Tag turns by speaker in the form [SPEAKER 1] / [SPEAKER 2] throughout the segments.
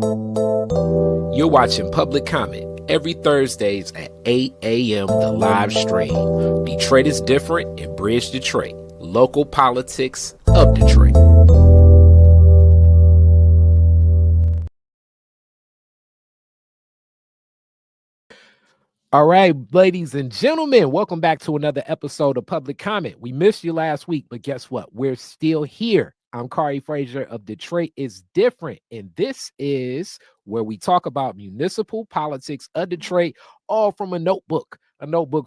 [SPEAKER 1] You're watching Public Comment every Thursdays at 8 a.m. The live stream. Detroit is different and Bridge Detroit. Local politics of Detroit. All right, ladies and gentlemen, welcome back to another episode of Public Comment. We missed you last week, but guess what? We're still here. I'm Khary Frazier of Detroit is Different, and this is where we talk about municipal politics of Detroit, all from a notebook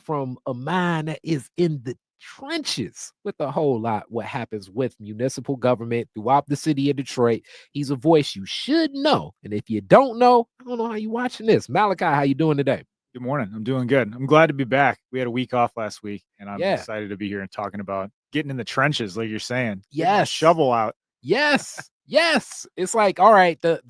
[SPEAKER 1] from a mind that is in the trenches with a whole lot what happens with municipal government throughout the city of Detroit. He's a voice you should know, and if you don't know, I don't know how you watching this. Malachi, how you doing today?
[SPEAKER 2] Good morning. I'm doing good. I'm glad to be back. We had a week off last week, and I'm excited to be here and talking about getting in the trenches, like you're saying.
[SPEAKER 1] Yes.
[SPEAKER 2] Shovel out.
[SPEAKER 1] Yes. Yes. It's like, all right, the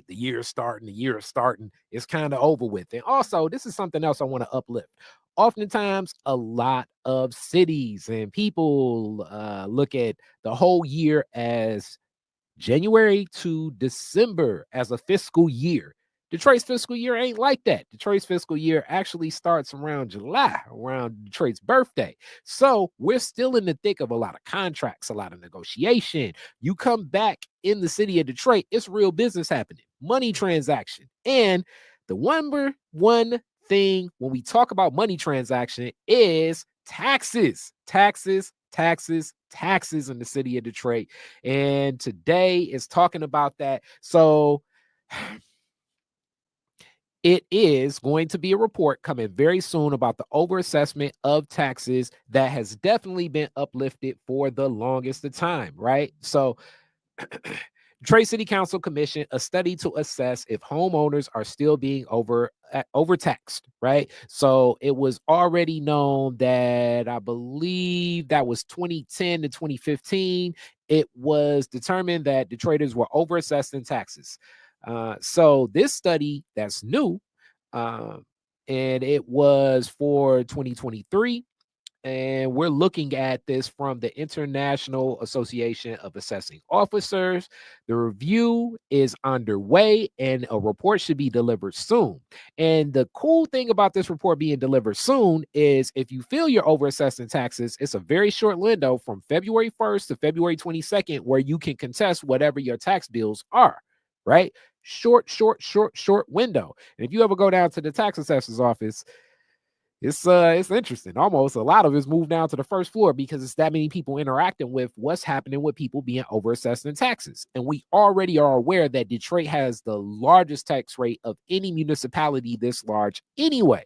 [SPEAKER 1] year is starting. It's kind of over with. And also, this is something else I want to uplift. Oftentimes, a lot of cities and people look at the whole year as January to December as a fiscal year. Detroit's fiscal year ain't like that. Detroit's fiscal year actually starts around July, around Detroit's birthday. So we're still in the thick of a lot of contracts, a lot of negotiation. You come back in the city of Detroit, it's real business happening, money transaction. And the number one thing when we talk about money transaction is taxes in the city of Detroit. And today is talking about that. So it is going to be a report coming very soon about the overassessment of taxes that has definitely been uplifted for the longest of time, right? So Detroit City Council commissioned a study to assess if homeowners are still being overtaxed, right? So it was already known that I believe that was 2010 to 2015. It was determined that Detroiters were overassessed in taxes. So this study that's new, and it was for 2023. And we're looking at this from the International Association of Assessing Officers. The review is underway and a report should be delivered soon. And the cool thing about this report being delivered soon is if you feel you're overassessed in taxes, it's a very short window from February 1st to February 22nd where you can contest whatever your tax bills are, right? Short window. And if you ever go down to the tax assessor's office, it's interesting. Almost a lot of it's moved down to the first floor because it's that many people interacting with what's happening with people being overassessed in taxes. And we already are aware that Detroit has the largest tax rate of any municipality this large anyway.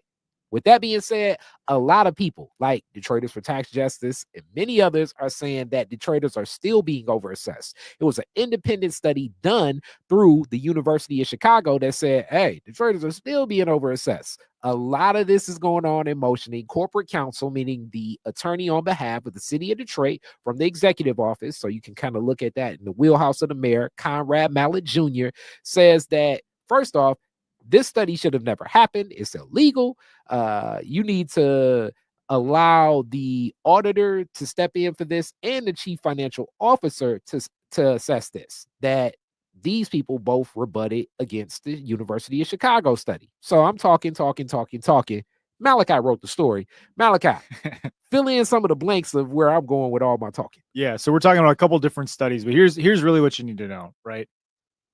[SPEAKER 1] With that being said, a lot of people like Detroiters for Tax Justice and many others are saying that Detroiters are still being overassessed. It was an independent study done through the University of Chicago that said, hey, Detroiters are still being overassessed. A lot of this is going on in motioning. Corporate counsel, meaning the attorney on behalf of the city of Detroit from the executive office, so you can kind of look at that in the wheelhouse of the mayor, Conrad Mallett Jr., says that, first off, this study should have never happened. It's illegal. You need to allow the auditor to step in for this and the chief financial officer to assess this, that these people both rebutted against the University of Chicago study. So I'm talking. Malachi wrote the story. Malachi, fill in some of the blanks of where I'm going with all my talking.
[SPEAKER 2] Yeah, so we're talking about a couple different studies, but here's really what you need to know, right?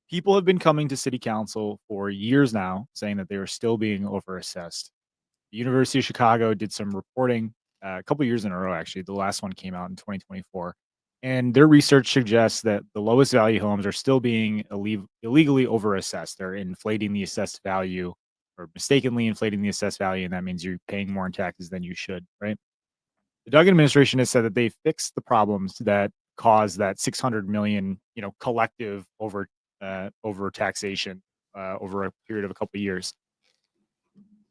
[SPEAKER 2] People have been coming to city council for years now saying that they were still being overassessed. The University of Chicago did some reporting a couple years in a row, actually. The last one came out in 2024. And their research suggests that the lowest value homes are still being illegally overassessed. They're inflating the assessed value or mistakenly inflating the assessed value. And that means you're paying more in taxes than you should, right? The Duggan administration has said that they fixed the problems that caused that 600 million, collective over taxation over a period of a couple of years.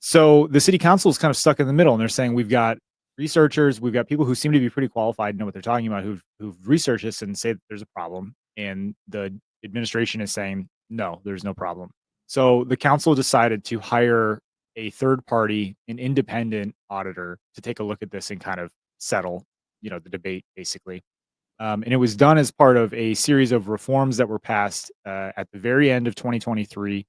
[SPEAKER 2] So the city council is kind of stuck in the middle, and they're saying we've got researchers, we've got people who seem to be pretty qualified, know what they're talking about, who've researched this and say that there's a problem, and the administration is saying no, there's no problem. So the council decided to hire a third party, an independent auditor, to take a look at this and kind of settle, the debate basically. And it was done as part of a series of reforms that were passed at the very end of 2023.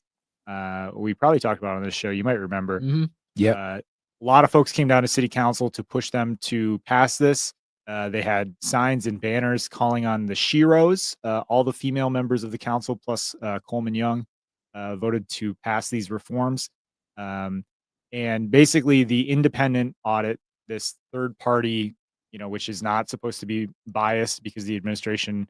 [SPEAKER 2] We probably talked about it on this show. You might remember.
[SPEAKER 1] Hmm. Yep.
[SPEAKER 2] A lot of folks came down to city council to push them to pass this. They had signs and banners calling on the Sheroes, all the female members of the council, plus Coleman Young, voted to pass these reforms. Um, and basically, the independent audit, this third party, which is not supposed to be biased because the administration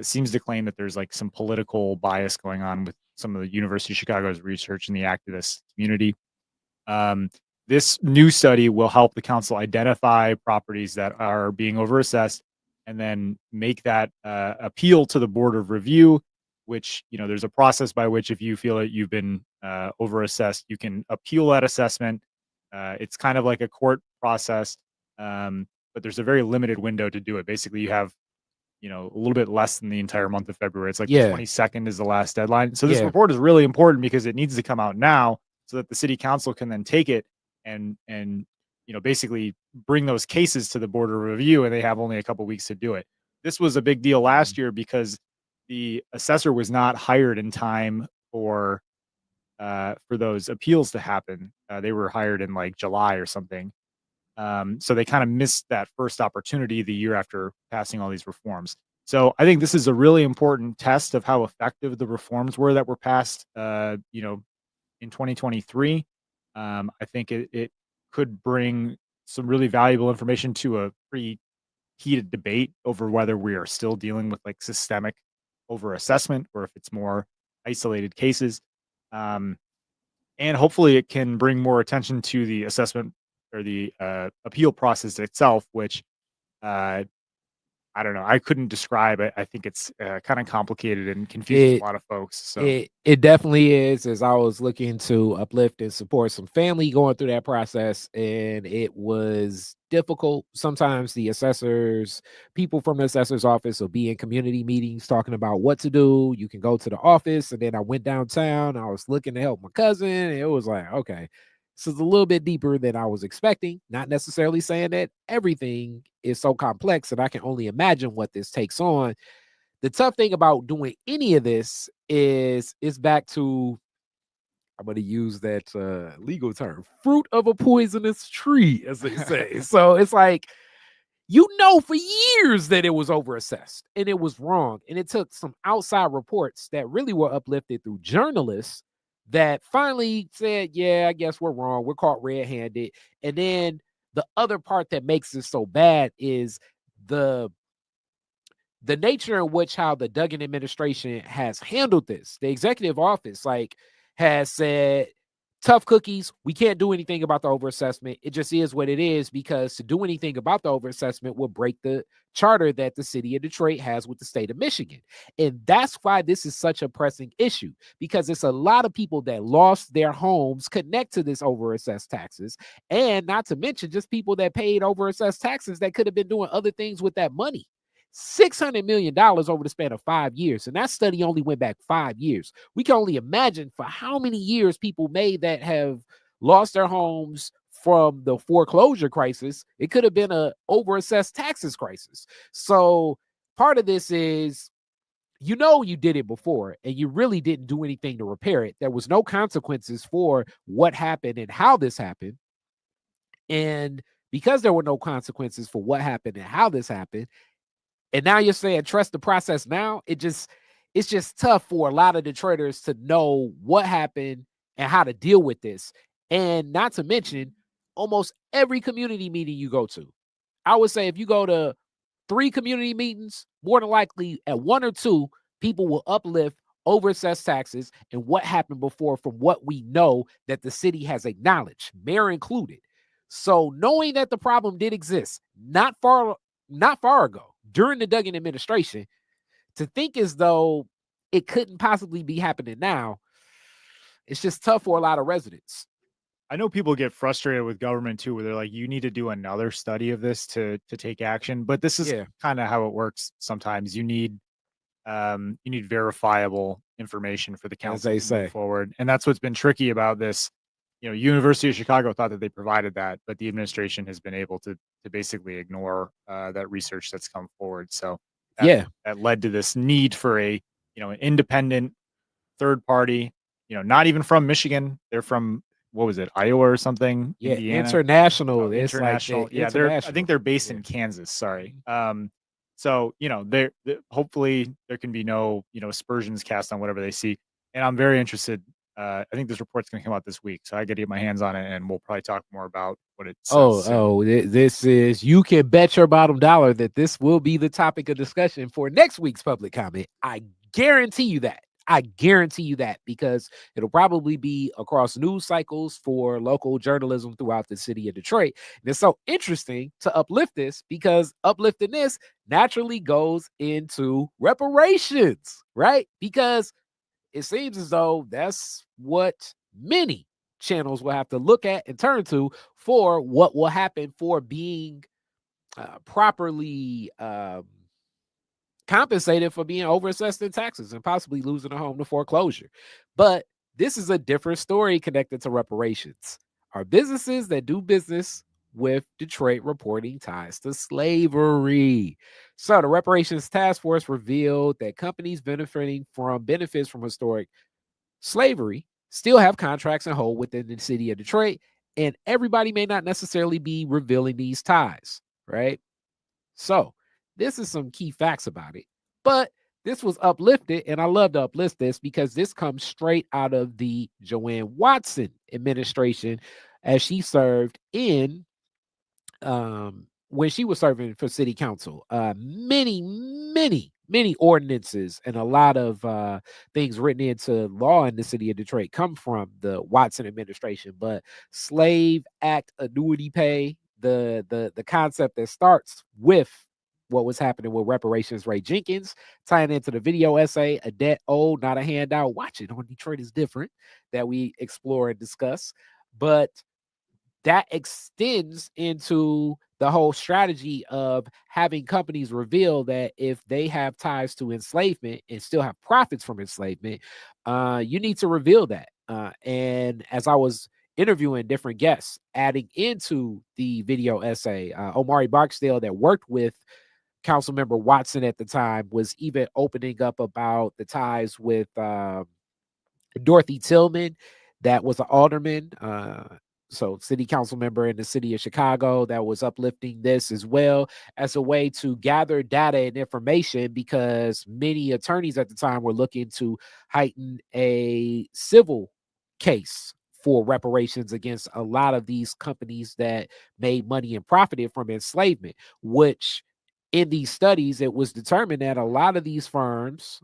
[SPEAKER 2] seems to claim that there's like some political bias going on with some of the University of Chicago's research in the activist community. Um, this new study will help the council identify properties that are being overassessed and then make that appeal to the board of review, which, there's a process by which if you feel that you've been overassessed, you can appeal that assessment. It's kind of like a court process, but there's a very limited window to do it. Basically, you have a little bit less than the entire month of February. It's like the
[SPEAKER 1] Yeah.
[SPEAKER 2] 22nd is the last deadline. So this
[SPEAKER 1] Yeah.
[SPEAKER 2] report is really important because it needs to come out now so that the city council can then take it and basically bring those cases to the board of review, and they have only a couple weeks to do it. This was a big deal last year because the assessor was not hired in time for those appeals to happen. They were hired in like July or something. So they kind of missed that first opportunity the year after passing all these reforms. So I think this is a really important test of how effective the reforms were that were passed, in 2023. I think it could bring some really valuable information to a pretty heated debate over whether we are still dealing with like systemic overassessment or if it's more isolated cases. Um, and hopefully it can bring more attention to the assessment or the appeal process itself, which uh, I don't know. I couldn't describe it. I think it's kind of complicated and confuses a
[SPEAKER 1] It
[SPEAKER 2] lot of folks. So
[SPEAKER 1] it definitely is. As I was looking to uplift and support some family going through that process, and it was difficult. Sometimes the assessors, people from the assessor's office, will be in community meetings talking about what to do. You can go to the office, and then I went downtown. I was looking to help my cousin. And it was like, okay, this is a little bit deeper than I was expecting. Not necessarily saying that everything is so complex, and I can only imagine what this takes on. The tough thing about doing any of this is it's back to, I'm going to use that legal term, fruit of a poisonous tree, as they say. So it's like, for years that it was overassessed and it was wrong. And it took some outside reports that really were uplifted through journalists that finally said, yeah, I guess we're wrong. We're caught red handed. And then the other part that makes it so bad is the nature in which how the Duggan administration has handled this. The executive office has said, tough cookies, we can't do anything about the overassessment. It just is what it is, because to do anything about the overassessment will break the charter that the city of Detroit has with the state of Michigan. And that's why this is such a pressing issue, because it's a lot of people that lost their homes connect to this overassessed taxes. And not to mention just people that paid overassessed taxes that could have been doing other things with that money. $600 million over the span of 5 years. And that study only went back 5 years. We can only imagine for how many years people made that have lost their homes from the foreclosure crisis. It could have been a overassessed taxes crisis. So part of this is, you did it before and you really didn't do anything to repair it. There was no consequences for what happened and how this happened. And because there were no consequences for what happened and how this happened, and now you're saying trust the process now, it's just tough for a lot of Detroiters to know what happened and how to deal with this. And not to mention, almost every community meeting you go to, I would say if you go to 3 community meetings, more than likely at 1 or 2, people will uplift overassessed taxes and what happened before, from what we know that the city has acknowledged, mayor included. So knowing that the problem did exist not far ago during the Duggan administration, to think as though it couldn't possibly be happening now, it's just tough for a lot of residents.
[SPEAKER 2] I know people get frustrated with government too, where they're like, you need to do another study of this to take action. But this is
[SPEAKER 1] Yeah,
[SPEAKER 2] kind of how it works. Sometimes you need verifiable information for the
[SPEAKER 1] as
[SPEAKER 2] council
[SPEAKER 1] they
[SPEAKER 2] to move
[SPEAKER 1] say.
[SPEAKER 2] forward. And that's what's been tricky about this University of Chicago thought that they provided that, but the administration has been able to basically ignore that research that's come forward. So that
[SPEAKER 1] Yeah,
[SPEAKER 2] that led to this need for an independent third party. Not even from Michigan. They're from, what was it, Iowa or something,
[SPEAKER 1] yeah,
[SPEAKER 2] Indiana. Oh,
[SPEAKER 1] international. It's like the
[SPEAKER 2] international. Yeah, I think
[SPEAKER 1] international.
[SPEAKER 2] they're based
[SPEAKER 1] Yeah.
[SPEAKER 2] in Kansas. Sorry.
[SPEAKER 1] Mhm.
[SPEAKER 2] So hopefully there can be no aspersions cast on whatever they see. And I'm very interested. I think this report's going to come out this week, so I got to get my hands on it, and we'll probably talk more about what it says soon.
[SPEAKER 1] This is, you can bet your bottom dollar that this will be the topic of discussion for next week's public comment. I guarantee you that. I guarantee you that, because it'll probably be across news cycles for local journalism throughout the city of Detroit. And it's so interesting to uplift this, because uplifting this naturally goes into reparations, right? Because it seems as though that's what many channels will have to look at and turn to for what will happen for being properly compensated for being overassessed in taxes and possibly losing a home to foreclosure. But this is a different story connected to reparations. Are businesses that do business with Detroit reporting ties to slavery? So the Reparations Task Force revealed that companies benefiting from benefits from historic slavery still have contracts and hold within the city of Detroit, and everybody may not necessarily be revealing these ties, right? So, this is some key facts about it. But this was uplifted, and I love to uplift this because this comes straight out of the JoAnn Watson administration as she served in when she was serving for city council. Many ordinances and a lot of things written into law in the city of Detroit come from the Watson administration. But Slave Act annuity pay, the concept that starts with what was happening with reparations Ray Jenkins, tying into the video essay, A Debt Owed, Not a Handout. Watch it on Detroit is Different, that we explore and discuss. But that extends into the whole strategy of having companies reveal that if they have ties to enslavement and still have profits from enslavement, you need to reveal that. And as I was interviewing different guests, adding into the video essay, Omari Barksdale, that worked with Council Member Watson at the time, was even opening up about the ties with Dorothy Tillman, that was an alderman, so city council member in the city of Chicago, that was uplifting this as well as a way to gather data and information, because many attorneys at the time were looking to heighten a civil case for reparations against a lot of these companies that made money and profited from enslavement, which in these studies, it was determined that a lot of these firms,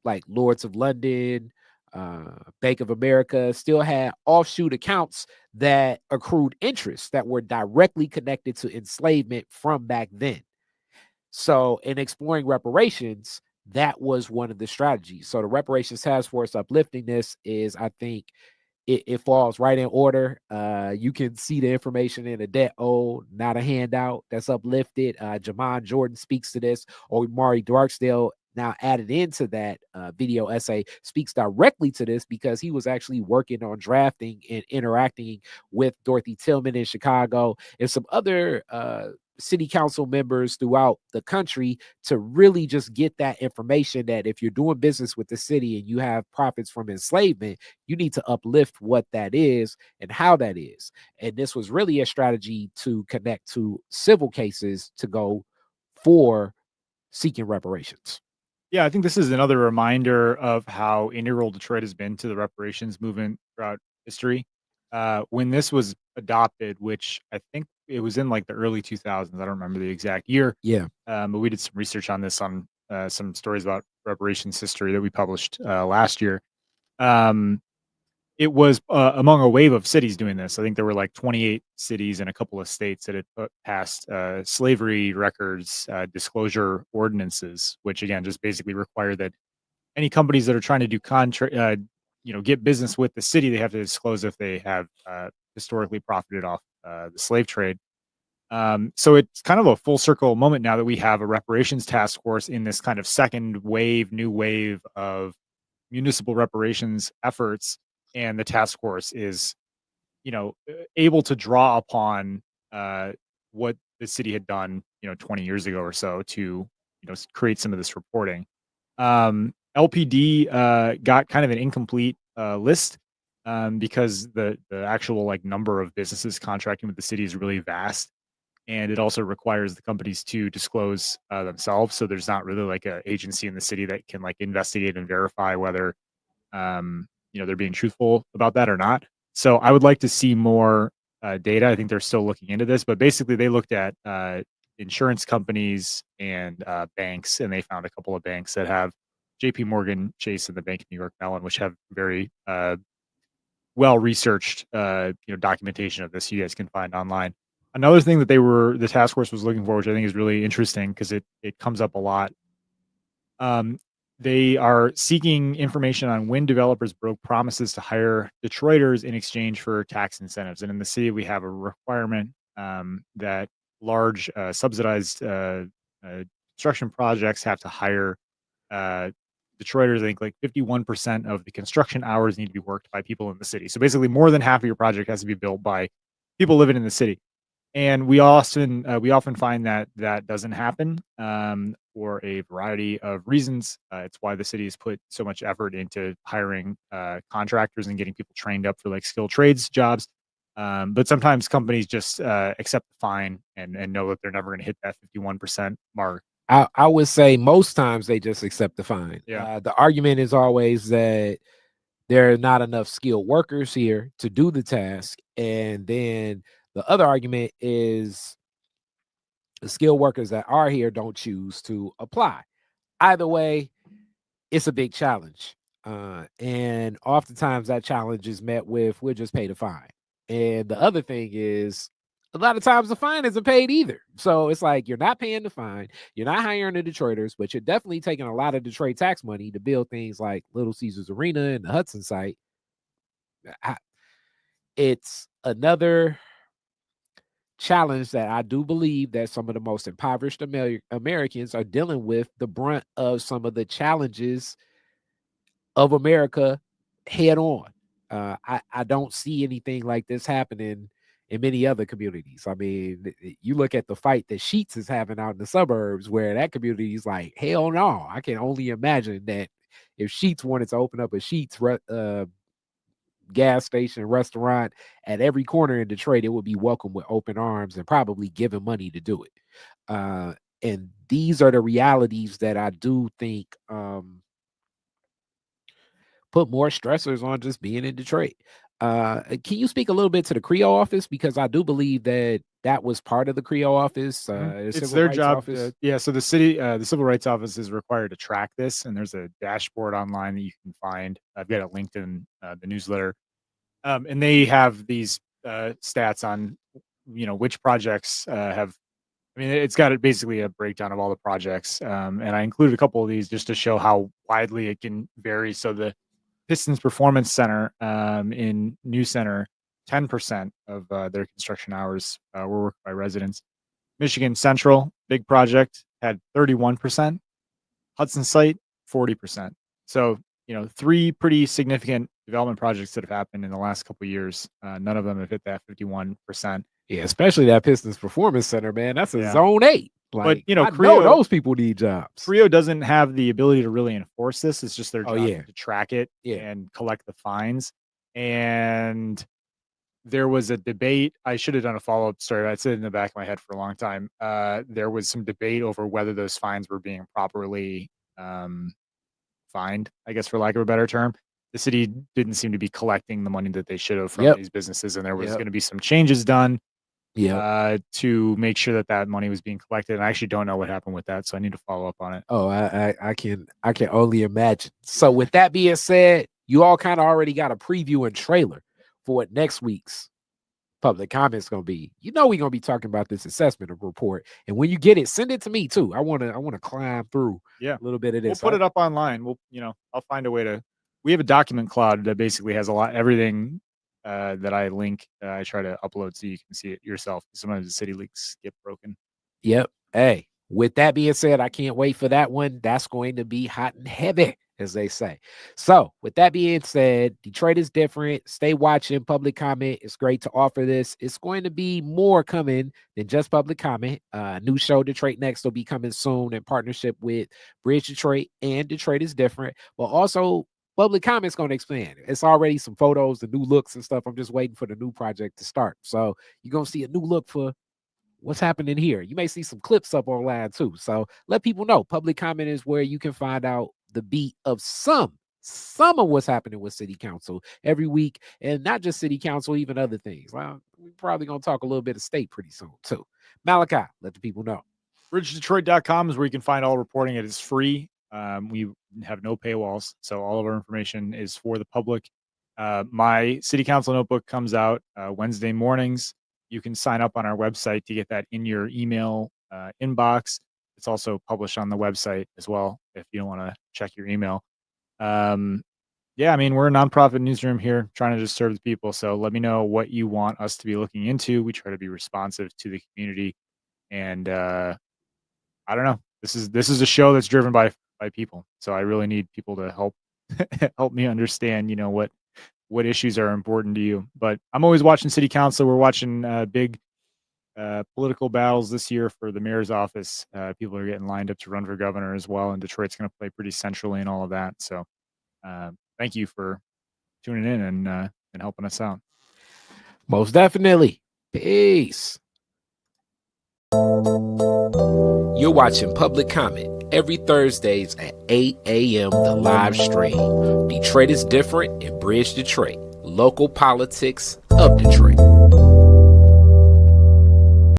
[SPEAKER 1] like Lords of London, Bank of America, still had offshoot accounts that accrued interest that were directly connected to enslavement from back then. So, in exploring reparations, that was one of the strategies. So, the Reparations Task Force uplifting this is, I think, it falls right in order. You can see the information in A Debt Owed, Not a Handout, that's uplifted. Jamon Jordan speaks to this, or Mari Darksdale, now added into that video essay, speaks directly to this, because he was actually working on drafting and interacting with Dorothy Tillman in Chicago and some other city council members throughout the country, to really just get that information that if you're doing business with the city and you have profits from enslavement, you need to uplift what that is and how that is. And this was really a strategy to connect to civil cases to go for seeking reparations.
[SPEAKER 2] Yeah, I think this is another reminder of how integral Detroit has been to the reparations movement throughout history. When this was adopted, which I think it was in like the early 2000s, I don't remember the exact year,
[SPEAKER 1] Yeah.
[SPEAKER 2] but we did some research on this on some stories about reparations history that we published last year. Um, it was among a wave of cities doing this. I think there were like 28 cities and a couple of states that had passed slavery records disclosure ordinances, which again just basically require that any companies that are trying to do get business with the city, they have to disclose if they have historically profited off the slave trade. So it's kind of a full circle moment now that we have a reparations task force in this kind of second wave, new wave of municipal reparations efforts. and the task force is, able to draw upon what the city had done, 20 years ago or so to, create some of this reporting. LPD got kind of an incomplete list because the actual like number of businesses contracting with the city is really vast, and it also requires the companies to disclose themselves. So there's not really like a agency in the city that can like investigate and verify whether they're being truthful about that or not. So I would like to see more data. I think they're still looking into this, but basically they looked at insurance companies and banks, and they found a couple of banks that have J.P. Morgan Chase and the Bank of New York Mellon, which have very well researched documentation of this. You guys can find online. Another thing that the task force was looking for, which I think is really interesting because it comes up a lot. They are seeking information on when developers broke promises to hire Detroiters in exchange for tax incentives. And in the city, we have a requirement that large subsidized construction projects have to hire Detroiters. I think like 51% of the construction hours need to be worked by people in the city. So basically, more than half of your project has to be built by people living in the city. And we often find that that doesn't happen for a variety of reasons. It's why the city has put so much effort into hiring contractors and getting people trained up for like skilled trades jobs. But sometimes companies just accept the fine and know that they're never going to hit that 51% mark.
[SPEAKER 1] I would say most times they just accept the fine.
[SPEAKER 2] Yeah.
[SPEAKER 1] The argument is always that there are not enough skilled workers here to do the task. And then the other argument is the skilled workers that are here don't choose to apply. Either way, it's a big challenge. And oftentimes that challenge is met with, we'll just pay the fine. And the other thing is, a lot of times the fine isn't paid either. So it's like you're not paying the fine, you're not hiring the Detroiters, but you're definitely taking a lot of Detroit tax money to build things like Little Caesars Arena and the Hudson site. It's another challenge that I do believe that some of the most impoverished Americans are dealing with the brunt of some of the challenges of America head on. I don't see anything like this happening in many other communities. I mean, you look at the fight that Sheetz is having out in the suburbs, where that community is like, hell no. I can only imagine that if Sheetz wanted to open up a Sheetz gas station, restaurant at every corner in Detroit, it would be welcomed with open arms and probably given money to do it. And these are the realities that I do think put more stressors on just being in Detroit. Can you speak a little bit to the CREO office? Because I do believe that that was part of the CREO office.
[SPEAKER 2] It's their job. So the city, the civil rights office is required to track this, and there's a dashboard online that you can find. I've got it linked in the newsletter, and they have these stats on, which projects have. I mean, it's got basically a breakdown of all the projects, and I included a couple of these just to show how widely it can vary. So the Pistons Performance Center in New Center, 10% of their construction hours were worked by residents. Michigan Central, big project, had 31%. Hudson Site, 40%. So, three pretty significant development projects that have happened in the last couple of years. None of them have hit that 51%.
[SPEAKER 1] Yeah, especially that Pistons Performance Center, man. That's a zone 8. Like,
[SPEAKER 2] but
[SPEAKER 1] I know those people need jobs.
[SPEAKER 2] CREO doesn't have the ability to really enforce this. It's just their job to track it and collect the fines. And there was a debate. I should have done a follow-up story. I said in the back of my head for a long time. There was some debate over whether those fines were being properly fined, I guess, for lack of a better term. The city didn't seem to be collecting the money that they should have from these businesses, and there was going to be some changes done to make sure that money was being collected. And I actually don't know what happened with that, so I need to follow up on it.
[SPEAKER 1] Oh, I can only imagine. So with that being said, you all kind of already got a preview and trailer for what next week's public comments going to be. We're going to be talking about this assessment report, and when you get it, send it to me too. I want to climb through a little bit of this.
[SPEAKER 2] We'll put it up online. I'll find a way to. We have a document cloud that basically has everything that I link. I try to upload so you can see it yourself. Sometimes the city links get broken.
[SPEAKER 1] Yep. Hey, with that being said, I can't wait for that one. That's going to be hot and heavy. as they say. So with that being said, Detroit is different. Stay watching public comment. It's great to offer this. It's going to be more coming than just public comment. New show, Detroit Next, will be coming soon in partnership with Bridge Detroit and Detroit is Different. But also public comment's going to expand. It's already some photos, the new looks and stuff. I'm just waiting for the new project to start. So you're going to see a new look for what's happening here. You may see some clips up online too. So let people know. Public comment is where you can find out the beat of some of what's happening with city council every week, and not just city council, even other things. Well, we're probably going to talk a little bit of state pretty soon too. Malachi, let the people know.
[SPEAKER 2] BridgeDetroit.com is where you can find all reporting. It is free. We have no paywalls, so all of our information is for the public. My city council notebook comes out Wednesday mornings. You can sign up on our website to get that in your email inbox. It's also published on the website as well if you don't want to check your email. Yeah, I mean, we're a nonprofit newsroom here trying to just serve the people. So let me know what you want us to be looking into. We try to be responsive to the community. And I don't know. This is a show that's driven by people. So I really need people to help me understand, what issues are important to you. But I'm always watching city council. We're watching big political battles this year for the mayor's office. People are getting lined up to run for governor as well, and Detroit's going to play pretty centrally in all of that. So thank you for tuning in and helping us out.
[SPEAKER 1] Most definitely. Peace. You're watching Public Comment every Thursdays at 8 a.m. The live stream. Detroit is Different in Bridge Detroit. Local politics of Detroit.